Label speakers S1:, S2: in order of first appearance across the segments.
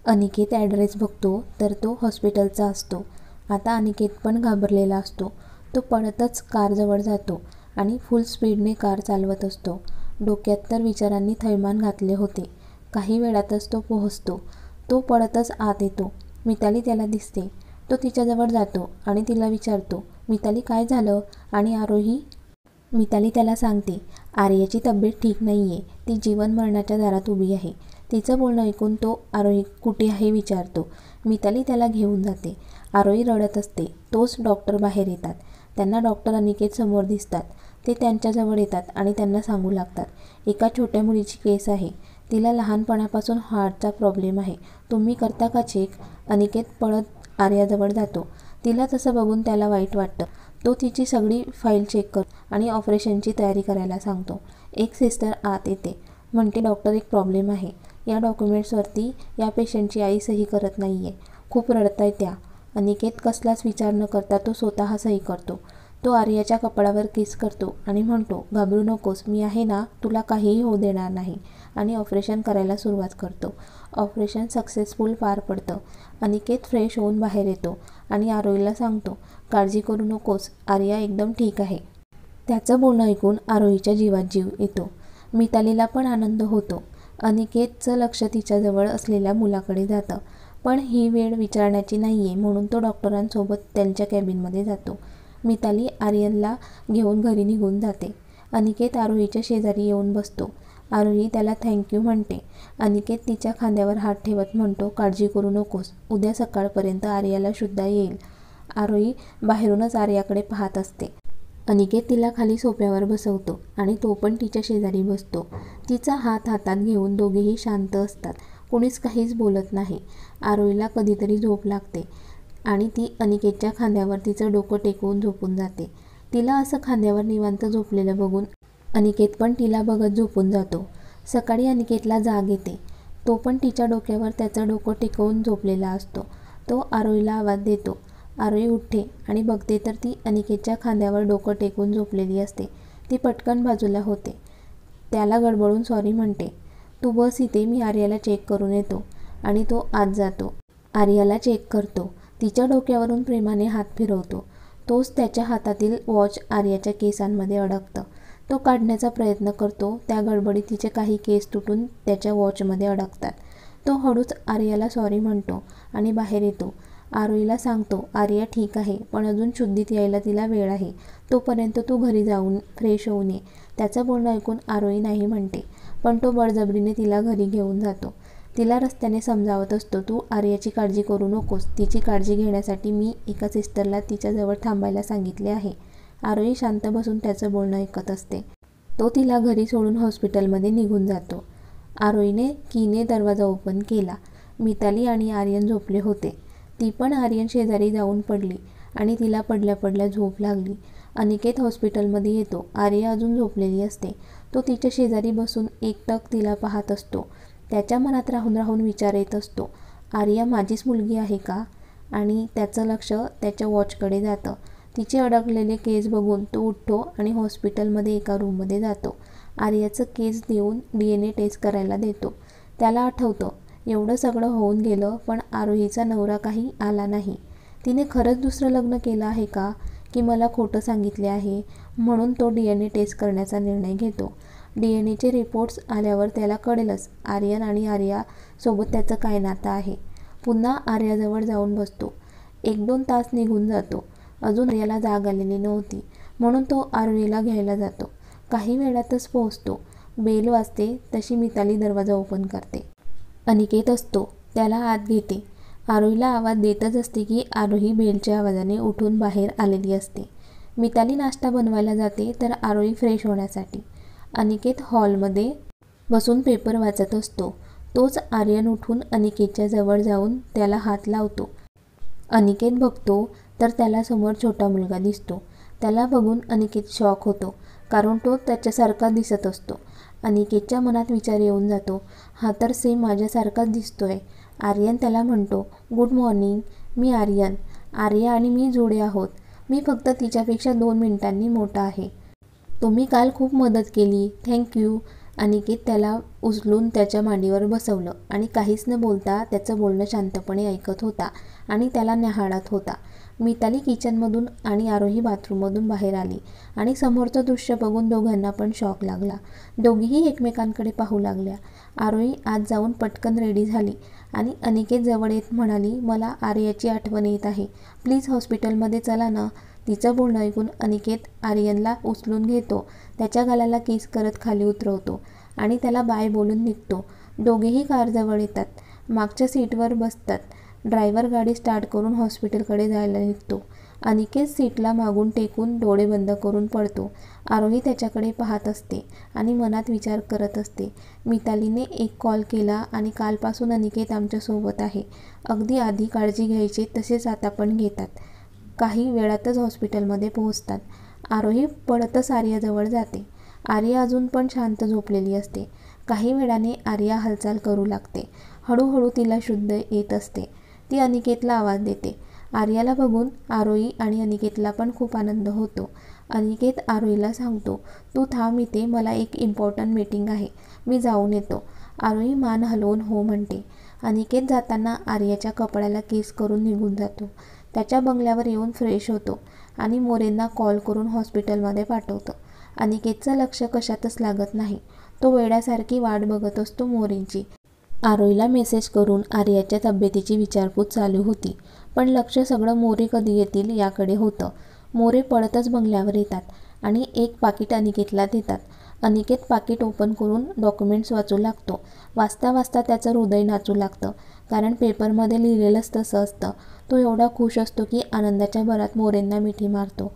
S1: Aniket address बघतो तर तो हॉस्पिटलचा असतो. आता अनिकेत पण घाबरलेला असतो. तो पळतच कारजवळ जातो आणि फुल स्पीडने कार चालवत असतो. डोक्यात तर विचारांनी थैमान घातले होते. काही वेळातच तो पोहोचतो. तो पळतच आत येतो. मिताली त्याला दिसते. तो तिच्याजवळ जातो आणि तिला विचारतो, मिताली काय झालं? आणि आरोही? मिताली त्याला सांगते, आर्याची तब्येत ठीक नाही आहे. ती जीवन मरणाच्या दारात उभी आहे. तिचं बोलणं ऐकून तो आरोही कुठे आहे विचारतो. मिताली त्याला घेऊन जाते. आरोही रडत असते. तोच डॉक्टर बाहेर येतात. त्यांना डॉक्टर अनिकेत समोर दिसतात. ते त्यांच्याजवळ येतात आणि त्यांना सांगू लागतात, एका छोट्या मुलीची केस आहे. तिला लहानपणापासून हार्टचा प्रॉब्लेम आहे. तुम्ही करता का चेक? अनिकेत पळत आर्याजवळ जातो. तिला तसं बघून त्याला वाईट वाटतं. तो तिची सगळी फाईल चेक करतो आणि ऑपरेशनची तयारी करायला सांगतो. एक सिस्टर आत येते. म्हणते, डॉक्टर एक प्रॉब्लेम आहे. या डॉक्युमेंट्सवरती या पेशंटची आई सही करत नाही आहे. खूप रडताय त्या. अनिकेत कसलाच विचार न करता तो स्वतः सही करतो. तो आर्याच्या कपाळावर किस करतो आणि म्हणतो, घाबरू नकोस, मी आहे ना, तुला काहीही होऊ देणार नाही. आणि ऑपरेशन करायला सुरुवात करतो. ऑपरेशन सक्सेसफुल पार पडतं. अनिकेत फ्रेश होऊन बाहेर येतो आणि आरोहीला सांगतो, काळजी करू नकोस, आर्या एकदम ठीक आहे. त्याचं बोलणं ऐकून आरोहीच्या जीवात जीव येतो. मितालीला पण आनंद होतो. अनिकेतचं लक्ष तिच्याजवळ असलेल्या मुलाकडे जातं. पण ही वेळ विचारण्याची नाही आहे म्हणून तो डॉक्टरांसोबत त्यांच्या कॅबिनमध्ये जातो. मिताली आर्यनला घेऊन घरी निघून जाते. अनिकेत आरोहीच्या शेजारी येऊन बसतो. आरोही त्याला थँक्यू म्हणते. अनिकेत तिच्या खांद्यावर हात ठेवत म्हणतो, काळजी करू नकोस, उद्या सकाळपर्यंत आर्याला शुद्धा येईल. आरोही बाहेरूनच आर्याकडे पाहत असते. अनिकेत तिला खाली सोफ्यावर बसवतो आणि तो पण तिच्या शेजारी बसतो. तिचा हात हातात घेऊन दोघेही शांत असतात. कोणीच काहीच बोलत नाही. आरोहीला कधीतरी झोप लागते आणि ती अनिकेतच्या खांद्यावर तिचं डोकं टेकवून झोपून जाते. तिला असं खांद्यावर निवांत झोपलेलं बघून अनिकेत पण तिला बघत झोपून जातो. सकाळी अनिकेतला जाग येते. तो पण तिच्या डोक्यावर त्याचं डोकं टेकवून झोपलेला असतो. तो आरोहीला आवाज देतो. आरोही उठते आणि बघते तर ती अनिकेतच्या खांद्यावर डोकं टेकवून झोपलेली असते. ती पटकन बाजूला होते. त्याला गडबडून सॉरी म्हणते. तू बस इथे, मी आर्याला चेक करून येतो. आणि तो आत जातो. आर्याला चेक करतो. तिच्या डोक्यावरून प्रेमाने हात फिरवतो. तोच त्याच्या हातातील वॉच आर्याच्या केसांमध्ये अडकतं. तो काढण्याचा प्रयत्न करतो. त्या गडबडीत तिचे काही केस तुटून त्याच्या वॉचमध्ये अडकतात. तो हळूच आर्याला सॉरी म्हणतो आणि बाहेर येतो. आरोहीला सांगतो, आर्या ठीक आहे, पण अजून शुद्धीत यायला तिला वेळ आहे. तोपर्यंत तू घरी जाऊन फ्रेश होऊन ये. त्याचं बोलणं ऐकून आरोही नाही म्हणते. पण तो बळजबरीने तिला घरी घेऊन जातो. तिला रस्त्याने समजावत असतो, तू आर्याची काळजी करू नकोस. तिची काळजी घेण्यासाठी मी एका सिस्टरला तिच्याजवळ थांबायला सांगितले आहे. आरोही शांत बसून त्याचं बोलणं ऐकत असते. तो तिला घरी सोडून हॉस्पिटलमध्ये निघून जातो. आरोहीने कीने दरवाजा ओपन केला. मिताली आणि आर्यन झोपले होते. ती पण आर्यन शेजारी जाऊन पडली आणि तिला पडल्या पडल्या झोप लागली. अनिकेत हॉस्पिटलमध्ये येतो. आर्या अजून झोपलेली असते. तो तिच्या शेजारी बसून एकटक तिला पाहत असतो. त्याच्या मनात राहून राहून विचार येत असतो, आर्या माझीच मुलगी आहे का? आणि त्याचं लक्ष त्याच्या वॉचकडे जातं. तिचे अडकलेले केस बघून तो उठतो आणि हॉस्पिटलमध्ये एका रूममध्ये जातो. आर्याचं केस देऊन DNA टेस्ट करायला देतो. त्याला आठवतं, एवढं सगळं होऊन गेलं पण आरोहीचा नवरा काही आला नाही. तिने खरंच दुसरं लग्न केलं आहे का? की मला खोटं सांगितले आहे? म्हणून तो DNA टेस्ट करण्याचा निर्णय घेतो. DNAचे रिपोर्ट्स आल्यावर त्याला कळेलच आर्यन आणि आर्या सोबत त्याचं काय नातं आहे. पुन्हा आर्याजवळ जाऊन बसतो. 1-2 तास निघून जातो. अजून आर्याला जाग आलेली नव्हती म्हणून तो आरोहीला घ्यायला जातो. काही वेळातच पोहोचतो. बेल वाजते तशी मिताली दरवाजा ओपन करते. अनिकेत असतो. त्याला आत घेते. आरोहीला आवाज देतच असते की आरोही बेलच्या आवाजाने उठून बाहेर आलेली असते. मिताली नाश्ता बनवायला जाते तर आरोही फ्रेश होण्यासाठी. अनिकेत हॉलमध्ये बसून पेपर वाचत असतो. तोच आर्यन उठून अनिकेतच्या जवळ जाऊन त्याला हात लावतो. अनिकेत बघतो तर त्याला समोर छोटा मुलगा दिसतो. त्याला बघून अनिकेत शॉक होतो कारण तो त्याच्यासारखा दिसत असतो. अनिकेतच्या मनात विचार येऊन जातो, हा तर सेम माझ्यासारखाच दिसतोय. आर्यन त्याला म्हणतो, गुड मॉर्निंग, मी आर्यन. आर्या आणि मी जोडे आहोत. मी फक्त तिच्यापेक्षा 2 मिनिटांनी मोठा आहे. तुम्ही काल खूप मदत केली, थँक्यू. अनिकेत त्याला उचलून त्याच्या मांडीवर बसवलं आणि काहीच न बोलता त्याचं बोलणं शांतपणे ऐकत होता आणि त्याला न्याहाळत होता. मिताली किचनमधून आणि आरोही बाथरूममधून बाहेर आली आणि समोरचं दृश्य बघून दोघांना पण शॉक लागला. दोघीही एकमेकांकडे पाहू लागल्या. आरोही आत जाऊन पटकन रेडी झाली आणि अनिकेत जवळ येत म्हणाली, मला आर्याची आठवण येत आहे, प्लीज हॉस्पिटलमध्ये चला ना. तिचं बोलणं ऐकून अनिकेत आर्यनला उचलून घेतो, त्याच्या गालाला किस करत खाली उतरवतो आणि त्याला बाय बोलून निघतो. दोघेही कारजवळ येतात, मागच्या सीटवर बसतात. ड्रायव्हर गाडी स्टार्ट करून हॉस्पिटलकडे जायला निघतो. अनिकेत सीटला मागून टेकून डोळे बंद करून पडतो. आरोही त्याच्याकडे पाहत असते आणि मनात विचार करत असते, मितालीने एक कॉल केला आणि कालपासून अनिकेत आमच्यासोबत आहे. अगदी आधी काळजी घ्यायची तसेच आता पण घेतात. काही वेळातच हॉस्पिटलमध्ये पोहोचतात. आरोही पळतच आर्याजवळ जाते. आर्या अजून पण शांत झोपलेली असते. काही वेळाने आर्या हालचाल करू लागते. हळूहळू तिला शुद्ध येत असते. ती अनिकेतला आवाज देते. आर्याला बघून आरोही आणि अनिकेतला पण खूप आनंद होतो. अनिकेत आरोहीला सांगतो, तू थांब इथे, मला एक इम्पॉर्टंट मीटिंग आहे, मी जाऊन येतो. आरोही मान हलवून हो म्हणते. अनिकेत जाताना आर्याच्या कपड्याला किस करून निघून जातो. त्याच्या बंगल्यावर येऊन फ्रेश होतो आणि मोरेंना कॉल करून हॉस्पिटलमध्ये पाठवतो. अनिकेतचं लक्ष कशातच लागत नाही. तो वेड्यासारखी वाट बघत असतो मोरेंची. आरोहीला मेसेज करून आर्याच्या तब्येतीची विचारपूस चालू होती, पण लक्ष सगळं मोरे कधी येतील याकडे होतं. मोरे पळतच बंगल्यावर येतात आणि एक पाकिट अनिकेतला देतात. अनिकेत पाकिट ओपन करून डॉक्युमेंट्स वाचू लागतो. वाचता वाचता त्याचं हृदय नाचू लागतं, कारण पेपरमध्ये लिहिलेलंच तसं असतं. तो एवढा खुश असतो की आनंदाच्या भरात मोरेंना मिठी मारतो.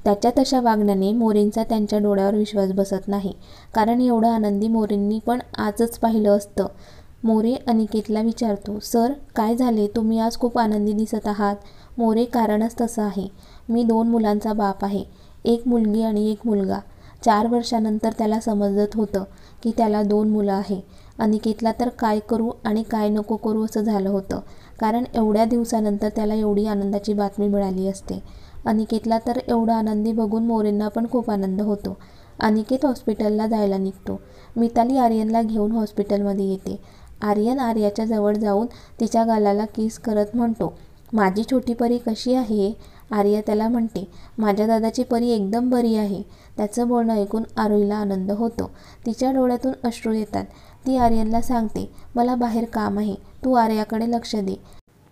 S1: त्याच्या तशा वागण्याने मोरेंचा त्यांच्या डोळ्यावर विश्वास बसत नाही, कारण एवढं आनंदी मोरेंनी पण आजच पाहिलं असतं. मोरे अनिकेतला विचारतो, सर काय झाले, तुम्ही आज खूप आनंदी दिसत आहात. मोरे, कारणच तसं आहे, मी 2 मुलांचा बाप आहे, एक मुलगी आणि एक मुलगा. 4 वर्षानंतर त्याला समजत होतं की त्याला 2 मुलं आहे. अनिकेतला तर काय करू आणि काय नको करू असं झालं होतं, कारण एवढ्या दिवसानंतर त्याला एवढी आनंदाची बातमी मिळाली असते. अनिकेतला तर एवढा आनंदी बघून मोरेंना पण खूप आनंद होतो. अनिकेत हॉस्पिटलला जायला निघतो. मिताली आर्यनला घेऊन हॉस्पिटलमध्ये येते. आर्यन आर्याच्या जवळ जाऊन तिच्या गालाला किस करत म्हणतो, माझी छोटी परी कशी आहे. आर्या त्याला म्हणते, माझ्या दादाची परी एकदम बरी आहे. त्याचं बोलणं ऐकून आरोहीला आनंद होतो. तिच्या डोळ्यातून अश्रू येतात. ती आर्यनला सांगते, मला बाहेर काम आहे, तू आर्याकडे लक्ष दे.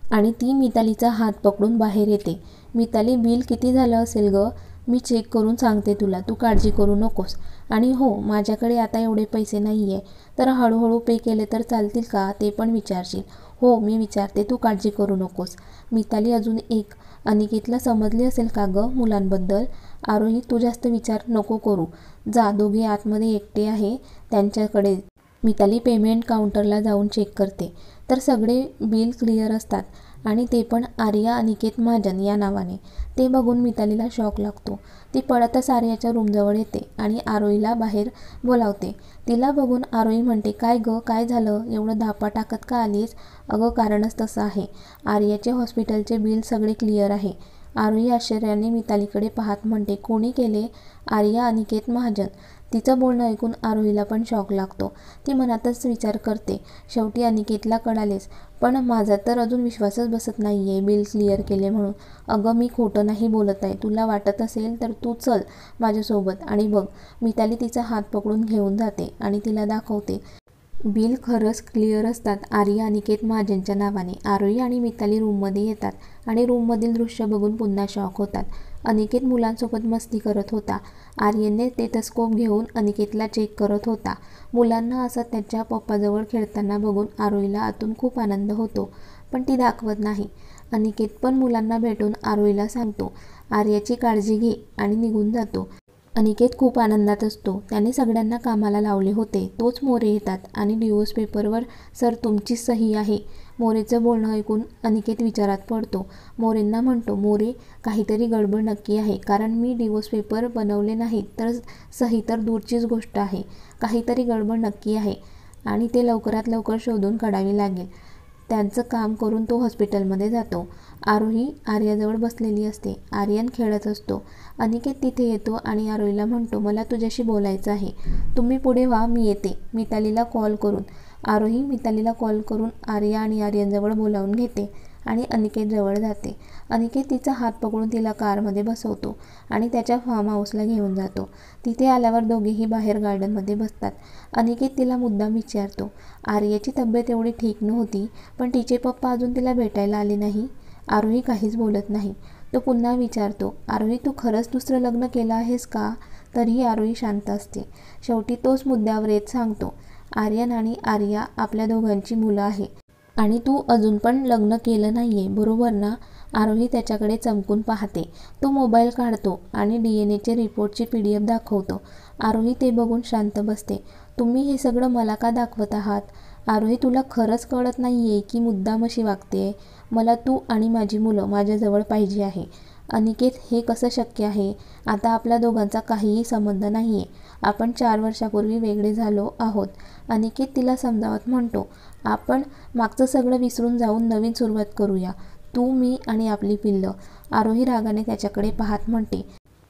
S1: आणि ती मितालीचा हात पकडून बाहेर येते. मिताली, बिल किती झालं असेल गं, मी चेक करून सांगते तुला, तू काळजी करू नकोस. आणि हो, माझ्याकडे आता एवढे पैसे नाही आहे, तर हळूहळू पे केले तर चालतील का ते पण विचारशील. हो मी विचारते, तू काळजी करू नकोस. मिताली अजून एक, अनिकेतला समजले असेल का गं मुलांबद्दल. आरोही, तू जास्त विचार नको करू, जा दोघे आतमध्ये एकटे आहे त्यांच्याकडे. मिताली पेमेंट काउंटरला जाऊन चेक करते तर सगळे बिल क्लिअर असतात आणि ते पण आर्या अनिकेत महाजन या नावाने. ते बघून मितालीला शॉक लागतो. ती पळतच आर्याच्या रूमजवळ येते आणि आरोहीला बाहेर बोलावते. तिला बघून आरोही म्हणते, काय गं, काय झालं, एवढं धापा टाकत का आलीस. अगं कारणच तसं आहे, आर्याचे हॉस्पिटलचे बिल सगळे क्लिअर आहे. आरोही आश्चर्याने मितालीकडे पाहत म्हणते, कोणी केले. आर्या अनिकेत महाजन. तिचं बोलणं ऐकून आरोहीला पण शॉक लागतो. ती मनातच विचार करते, शेवटी अनिकेतला कळालेच, पण माझा तर अजून विश्वासच बसत नाही आहे बिल क्लिअर केले म्हणून. अगं मी खोटं नाही बोलत आहे, तुला वाटत असेल तर तू चल माझ्यासोबत आणि बघ. मिताली तिचा हात पकडून घेऊन जाते आणि तिला दाखवते. बिल खरंच क्लिअर असतात आर्या अनिकेत महाजनच्या नावाने. आरोही आणि मिताली रूममध्ये येतात आणि रूममधील दृश्य बघून पुन्हा शॉक होतात. अनिकेत मुलांसोबत मस्ती करत होता. आर्यनने टेथस्कोप घेऊन अनिकेतला चेक करत होता. मुलांना असं त्याच्या पप्पाजवळ खेळताना बघून आरोहीला आतून खूप आनंद होतो, पण ती दाखवत नाही. अनिकेत पण मुलांना भेटून आरोहीला सांगतो, आर्याची काळजी घे आणि निघून जातो. अनिकेत खूप आनंदात असतो. त्याने सगळ्यांना कामाला लावले होते. तोच मोरे येतात आणि डिवोर्स पेपरवर सर तुमचीच सही आहे. मोरेचं बोलणं ऐकून अनिकेत विचारात पडतो. मोरेंना म्हणतो, मोरे काहीतरी गडबड नक्की आहे, कारण मी डिवोर्स पेपर बनवले नाहीत तर सही तर दूरचीच गोष्ट आहे. काहीतरी गडबड नक्की आहे आणि ते लवकरात लवकर शोधून काढावी लागेल. त्यांचं काम करून तो हॉस्पिटलमध्ये जातो. आरोही आर्याजवळ बसलेली असते. आर्यन खेळत असतो. अनिकेत तिथे येतो आणि आरोहीला म्हणतो, मला तुझ्याशी बोलायचं आहे. तुम्ही पुढे व्हा, मी येते. मितालीला कॉल करून आरोही मितालीला कॉल करून आर्या आणि आर्यनजवळ बोलावून घेते आणि अनिकेत जवळ जाते. अनिकेत तिचा हात पकडून तिला कारमध्ये बसवतो आणि त्याच्या फार्म हाऊसला घेऊन जातो. तिथे आल्यावर दोघेही बाहेर गार्डनमध्ये बसतात. अनिकेत तिला मुद्दाम विचारतो, आर्याची तब्येत एवढी ठीक नव्हती, पण तिचे पप्पा अजून तिला भेटायला आले नाही? आरोही काहीच बोलत नाही. तो पुन्हा विचारतो, आरोही तू खरंच दुसरं लग्न केलं आहेस का? तरीही आरोही शांत असते. शेवटी तोच मुद्द्यावर येत सांगतो, आर्यन आणि आर्या आपल्या दोघांची मुलं आहे आणि तू अजून पण लग्न केलं नाहीये, बरोबर ना? आरोही त्याच्याकडे चमकून पाहते. तो मोबाईल काढतो आणि DNA रिपोर्टची PDF दाखवतो. आरोही ते बघून शांत बसते. तुम्ही हे सगळं मला का दाखवत आहात? आरोही तुला खरंच कळत नाहीये की मुद्दाम अशी वागते? मला तू आणि माझी मुलं माझ्याजवळ पाहिजे आहे. अनिकेत हे कसं शक्य आहे? आता आपल्या दोघांचा काहीही संबंध नाहीये. आपण 4 वर्षापूर्वी वेगळे झालो आहोत. अनिकेत तिला समजावत म्हणतो, आपण मागचं सगळं विसरून जाऊन नवीन सुरुवात करूया. तू, मी आणि आपली पिल्लं. आरोही रागाने त्याच्याकडे पाहत म्हणते,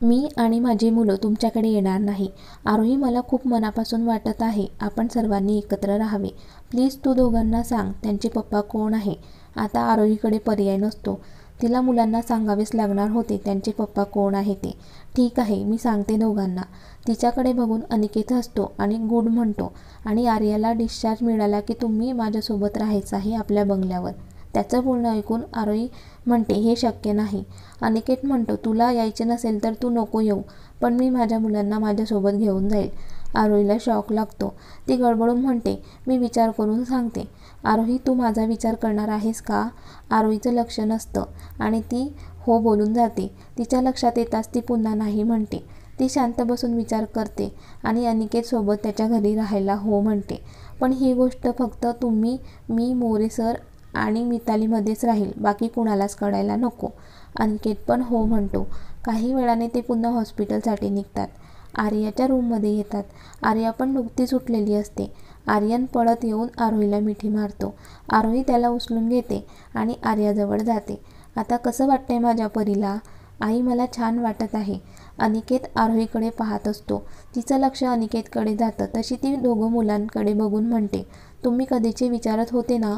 S1: मी आणि माझी मुलं तुमच्याकडे येणार नाही. आरोही मला खूप मनापासून वाटत आहे आपण सर्वांनी एकत्र राहावे. प्लीज तू दोघांना सांग त्यांचे पप्पा कोण आहे. आता आरोहीकडे पर्याय नसतो. तिला मुलांना सांगावेच लागणार होते त्यांचे पप्पा कोण आहे ते. ठीक आहे, मी सांगते दोघांना. तिच्याकडे बघून अनिकेत हसतो आणि गुड म्हणतो आणि आर्याला डिस्चार्ज मिळाला की तुम्ही माझ्यासोबत राहायचं आहे आपल्या बंगल्यावर. त्याचं बोलणं ऐकून आरोही म्हणते, हे शक्य नाही. अनिकेत म्हणतो, तुला यायचे नसेल तर तू नको येऊ, पण मी माझ्या मुलांना माझ्यासोबत घेऊन जाईल. आरोहीला शॉक लागतो. ती गडबडून म्हणते, मी विचार करून सांगते. आरोही तू माझा विचार करणार आहेस का? आरोहीचं लक्ष नसतं आणि ती हो बोलून जाते. तिच्या लक्षात येताच ती पुन्हा नाही म्हणते. ती शांत बसून विचार करते आणि अनिकेत सोबत त्याच्या घरी राहायला हो म्हणते. पण ही गोष्ट फक्त तुम्ही, मी, मोरे सर आणि मितालीमध्येच राहील, बाकी कुणालाच कळायला नको. अनिकेत पण हो म्हणतो. काही वेळाने ते पुन्हा हॉस्पिटलसाठी निघतात. आर्याच्या रूममध्ये येतात. आर्या पण नुकतीच उठलेली असते. आर्यन पळत येऊन आरोहीला मिठी मारतो. आरोही त्याला उचलून घेते आणि आर्याजवळ जाते. आता कसं वाटतंय माझ्या परीला? आई, मला छान वाटत आहे. अनिकेत आरोहीकडे पाहत असतो. तिचं लक्ष अनिकेतकडे जातं. तशी ती दोघं मुलांकडे बघून म्हणते, तुम्ही कधीचे विचारत होते ना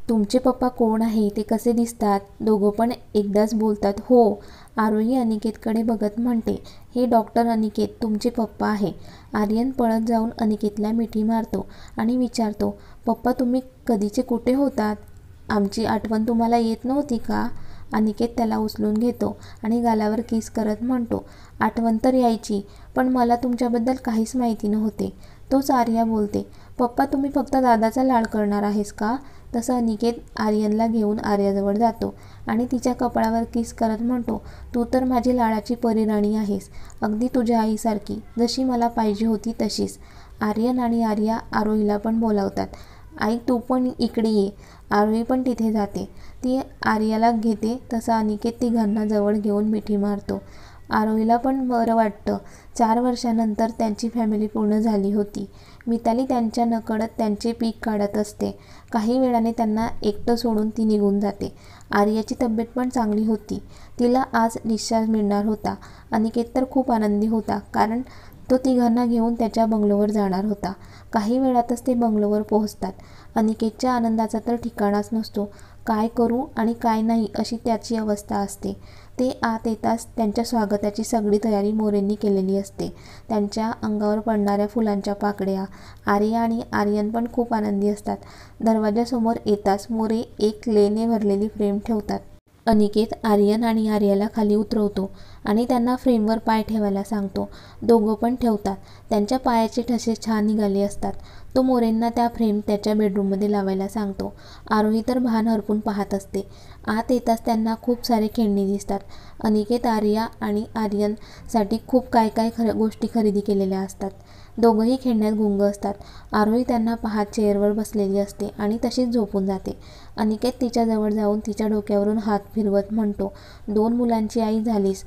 S1: तुमचे पप्पा कोण आहे, ते कसे दिसतात? दोघं पण एकदाच बोलतात हो. आरोही अनिकेतकडे बघत म्हणते, हे डॉक्टर अनिकेत तुमचे पप्पा आहे. आर्यन पळत जाऊन अनिकेतला मिठी मारतो आणि विचारतो, पप्पा तुम्ही कधीचे कुठे होतात? आमची आठवण तुम्हाला येत नव्हती का? अनिकेत त्याला उचलून घेतो आणि गालावर किस करत म्हणतो, आठवण तर यायची, पण मला तुमच्याबद्दल काहीच माहिती नव्हते. तोच आर्या बोलते, पप्पा तुम्ही फक्त दादाचा लाड करणार आहेस का? तसं अनिकेत आर्यनला घेऊन आर्याजवळ जातो आणि तिच्या कपाळावर किस करत म्हणतो, तू तर माझी लाडाची परिराणी आहेस, अगदी तुझ्या आईसारखी, जशी मला पाहिजे होती तशीच. आर्यन आणि आर्या आरोहीला पण बोलावतात. आई तू पण इकडे ये. आरोही पण तिथे जाते. ती आर्याला घेते तसं अनिकेत तिघांना जवळ घेऊन मिठी मारतो. आरोहीला पण बरं वाटतं. 4 वर्षानंतर त्यांची फॅमिली पूर्ण झाली होती. मिताली त्यांच्या नकळत त्यांचे पीक काढत असते. काही वेळाने त्यांना एकटं सोडून ती निघून जाते. आर्याची तब्येत पण चांगली होती. तिला आज डिस्चार्ज मिळणार होता. अनिकेत तर खूप आनंदी होता, कारण तो तिघांना घेऊन त्याच्या बंगलोवर जाणार होता. काही वेळातच ते बंगलोवर पोहोचतात. अनिकेतच्या आनंदाचा तर ठिकाणाच नसतो. काय करू आणि काय नाही अशी त्याची अवस्था असते. ते आत येताच त्यांच्या स्वागताची सगळी तयारी मोरेंनी केलेली असते. त्यांच्या अंगावर पडणाऱ्या फुलांच्या पाकळ्या. आर्या आणि आर्यन पण खूप आनंदी असतात. दरवाजासमोर येताच मोरे एक क्लेने भरलेली फ्रेम ठेवतात. अनिकेत आर्यन आणि आर्याला खाली उतरवतो आणि त्यांना फ्रेमवर पाय ठेवायला सांगतो. दोघं पण ठेवतात. त्यांच्या पायाचे ठसे छान निघाले असतात. तो मोरेंना त्या फ्रेम त्याच्या बेडरूममध्ये लावायला सांगतो. आरोही तर भान हरपून पाहत असते. आत येताच त्यांना खूप सारे खेळणी दिसतात. अनिकेत आर्या आणि आर्यनसाठी खूप काय गोष्टी खरेदी केलेल्या असतात. दोघंही खेळण्यात गुंग असतात. आरोही त्यांना पाहत चेअरवर बसलेली असते आणि तशीच झोपून जाते. अनिकेत तिच्याजवळ जाऊन तिच्या डोक्यावरून हात फिरवत म्हणतो, 2 मुलांची आई झालीस.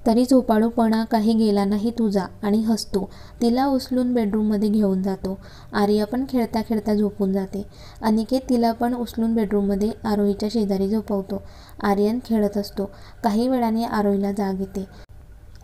S1: तरी झोपाळूपणा काही गेला नाही तुझा आणि हसतो. तिला उचलून बेडरूममध्ये घेऊन जातो. आर्या पण खेळता खेळता झोपून जाते. अनिकेत तिला पण उचलून बेडरूममध्ये आरोहीच्या शेजारी झोपवतो. आर्यन खेळत असतो. काही वेळाने आरोहीला जाग येते.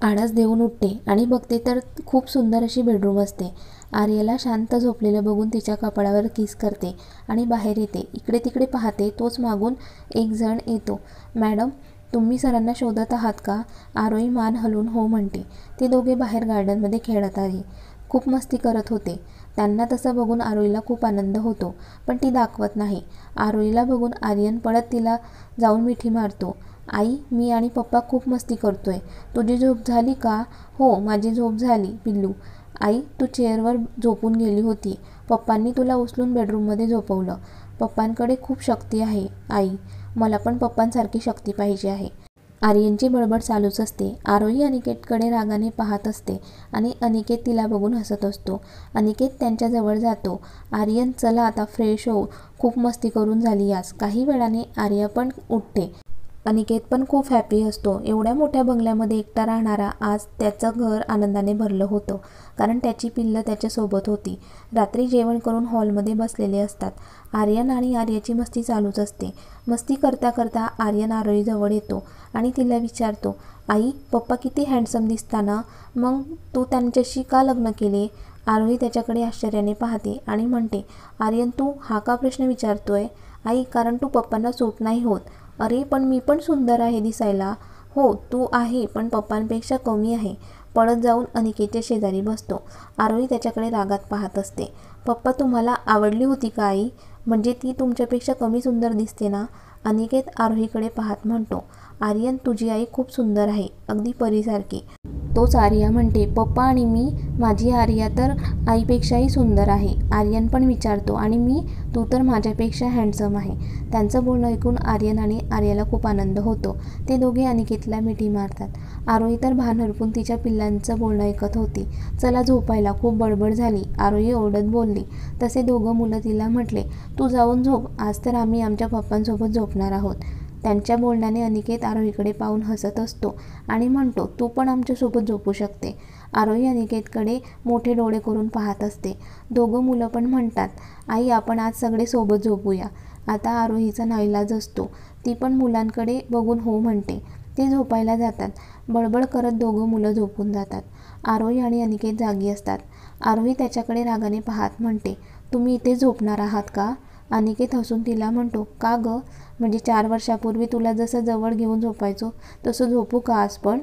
S1: आळस देऊन उठते आणि बघते तर खूप सुंदर अशी बेडरूम असते. आर्याला शांत झोपलेलं बघून तिच्या कपाळावर किस करते आणि बाहेर येते. इकडे तिकडे पाहते तोच मागून एक जण येतो. मॅडम, तुम्ही सरांना शोधत आहात का? आरोही मान हलवून हो म्हणते. ते दोघे बाहेर गार्डनमध्ये खेळत आहे. खूप मस्ती करत होते. त्यांना तसं बघून आरोहीला खूप आनंद होतो, पण ती दाखवत नाही. आरोहीला बघून आर्यन पळत तिला जाऊन मिठी मारतो. आई, मी आणि पप्पा खूप मस्ती करतोय. तुझी झोप झाली का? हो, माझी झोप झाली पिल्लू. आई, तू चेअरवर झोपून गेली होती. पप्पांनी तुला उचलून बेडरूममध्ये झोपवलं. पप्पांकडे खूप शक्ती आहे आई. मला पण पप्पांसारखी शक्ती पाहिजे आहे. आर्यनची बडबड चालूच असते. आरोही अनिकेतकडे रागाने पाहत असते आणि अनिकेत तिला बघून हसत असतो. अनिकेत त्यांच्याजवळ जातो. आर्यन, चला आता फ्रेश होऊ. खूप मस्ती करून झाली आज. काही वेळाने आर्या पण उठते. अनिकेत पण खूप हॅपी असतो. एवढ्या मोठ्या बंगल्यामध्ये एकटा राहणारा आज त्याचं घर आनंदाने भरलं होतं, कारण त्याची पिल्लं त्याच्यासोबत होती. रात्री जेवण करून हॉलमध्ये बसलेले असतात. आर्यन आणि आर्याची मस्ती चालूच असते. मस्ती करता करता आर्यन आरोहीजवळ येतो आणि तिला विचारतो, आई, पप्पा किती हँडसम दिसताना, मग तू त्यांच्याशी का लग्न केले? आरोही त्याच्याकडे आश्चर्याने पाहते आणि म्हणते, आर्यन, तू हा का प्रश्न विचारतोय? आई, कारण तू पप्पांना सूट नाही होत. अरे, पण मी पण सुंदर आहे दिसायला. हो, तू आहे, पण पप्पांपेक्षा कमी आहे. पळत जाऊन अनिकेतच्या शेजारी बसतो. आरोही त्याच्याकडे रागात पाहत असते. पप्पा तुम्हाला आवडली होती का आई? म्हणजे ती तुमच्यापेक्षा कमी सुंदर दिसते ना? अनिकेत आरोहीकडे पाहत म्हणतो. आर्यन, तुझी आई खूप सुंदर आहे, अगदी परीसारखी. तोच आर्या म्हणते, पप्पा आणि मी, माझी आर्या तर आईपेक्षाही सुंदर आहे. आर्यन पण विचारतो, आणि मी? तू तर माझ्यापेक्षा हँडसम आहे. त्यांचं बोलणं ऐकून आर्यन आणि आर्याला खूप आनंद होतो. ते दोघे अनिकेतला मिठी मारतात. आरोही तर भान हरपून तिच्या पिल्लांचं बोलणं ऐकत होती. चला झोपायला, खूप बडबड झाली, आरोही ओरडत बोलली. तसे दोघं मुलं तिला म्हटले, तू जाऊन झोप, आज तर आम्ही आमच्या पप्पांसोबत झोपणार आहोत. त्यांच्या बोलण्याने अनिकेत आरोहीकडे पाहून हसत असतो आणि म्हणतो, तू पण आमच्यासोबत झोपू शकते. आरोही अनिकेतकडे मोठे डोळे करून पाहत असते. दोघं मुलं पण म्हणतात, आई, आपण आज सगळे सोबत झोपूया. आता आरोहीचा नाईलाज असतो. ती पण मुलांकडे बघून हो म्हणते. ते झोपायला जातात. बडबड करत दोघं मुलं झोपून जातात. आरोही आणि अनिकेत जागी असतात. आरोही त्याच्याकडे रागाने पाहत म्हणते, तुम्ही इथे झोपणार आहात का? अनिकेत हसून तिला म्हणतो, का गं? म्हणजे 4 वर्षापूर्वी तुला जसं जवळ घेऊन झोपायचो तसं झोपू का आज पण?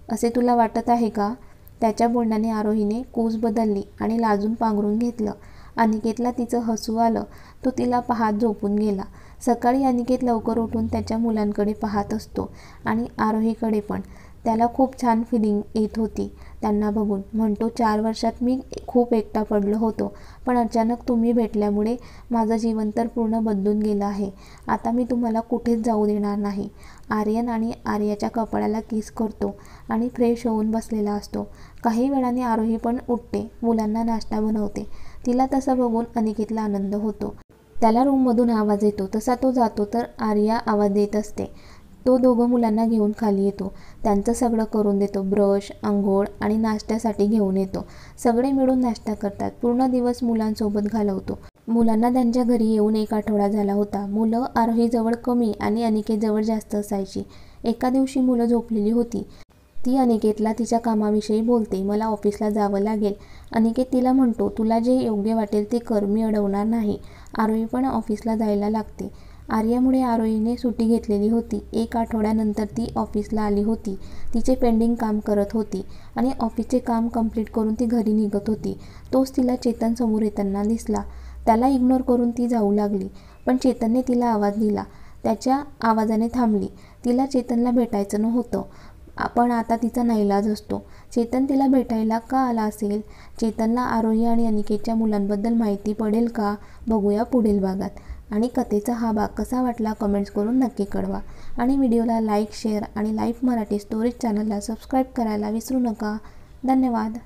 S1: असे तुला वाटत आहे का? त्याच्या बोलण्याने आरोहीने कूस बदलली आणि लाजून पांघरून घेतलं. अनिकेतला तिचं हसू आलं. तो तिला पाहत झोपून गेला. सकाळी अनिकेत लवकर उठून त्याच्या मुलांकडे पाहत असतो आणि आरोहीकडे पण. त्याला खूप छान फिलिंग येत होती त्यांना बघून. म्हणतो, 4 वर्षात मी खूप एकटा पडलो होतो, पण अचानक तुम्ही भेटल्यामुळे माझं जीवन तर पूर्ण बदलून गेलं आहे. आता मी तुम्हाला कुठेच जाऊ देणार नाही. आर्यन आणि आर्याच्या कपाळाला किस करतो आणि फ्रेश होऊन बसलेला असतो. काही वेळाने आरोही पण उठते. मुलांना नाश्ता बनवते. तिला तसं बघून अनिकेतला आनंद होतो. त्याला रूममधून आवाज येतो. तसा तो जातो तर आर्या आवाज देत असते. तो दोघं मुलांना घेऊन खाली येतो. त्यांचं सगळं करून देतो. ब्रश, अंघोळ आणि नाश्त्यासाठी घेऊन येतो. सगळे मिळून नाश्ता करतात. पूर्ण दिवस मुलांसोबत घालवतो. मुलांना त्यांच्या घरी येऊन 1 आठवडा झाला होता. मुलं आरोहीजवळ कमी आणि अनिकेतजवळ जास्त असायची. एका दिवशी मुलं झोपलेली होती. ती अनिकेतला तिच्या कामाविषयी बोलते. मला ऑफिसला जावं लागेल. अनिकेत तिला म्हणतो, तुला जे योग्य वाटेल ते कर, मी अडवणार नाही. आरोही पण ऑफिसला जायला लागते. आर्यामुळे आरोहीने सुट्टी घेतलेली होती. 1 आठवड्यानंतर ती ऑफिसला आली होती. तिचे पेंडिंग काम करत होती आणि ऑफिसचे काम कंप्लीट करून ती घरी निघत होती. तोच तिला चेतन समोर येताना दिसला. त्याला इग्नोर करून ती जाऊ लागली, पण चेतनने तिला आवाज दिला. त्याच्या आवाजाने थांबली. तिला चेतनला भेटायचं नव्हतं, पण आता तिचा नाईलाज असतो. चेतन तिला भेटायला का आला असेल? चेतनला आरोही आणि अनिकेतच्या मुलांबद्दल माहिती पडेल का? बघूया पुढील भागात. आणि कथेचा हा भाग कसा वाटला कमेंट्स करून नक्की कळवा. आणि व्हिडिओला लाईक, शेअर आणि लाईफ मराठी स्टोरीज चॅनलला सबस्क्राईब करायला विसरू नका. धन्यवाद.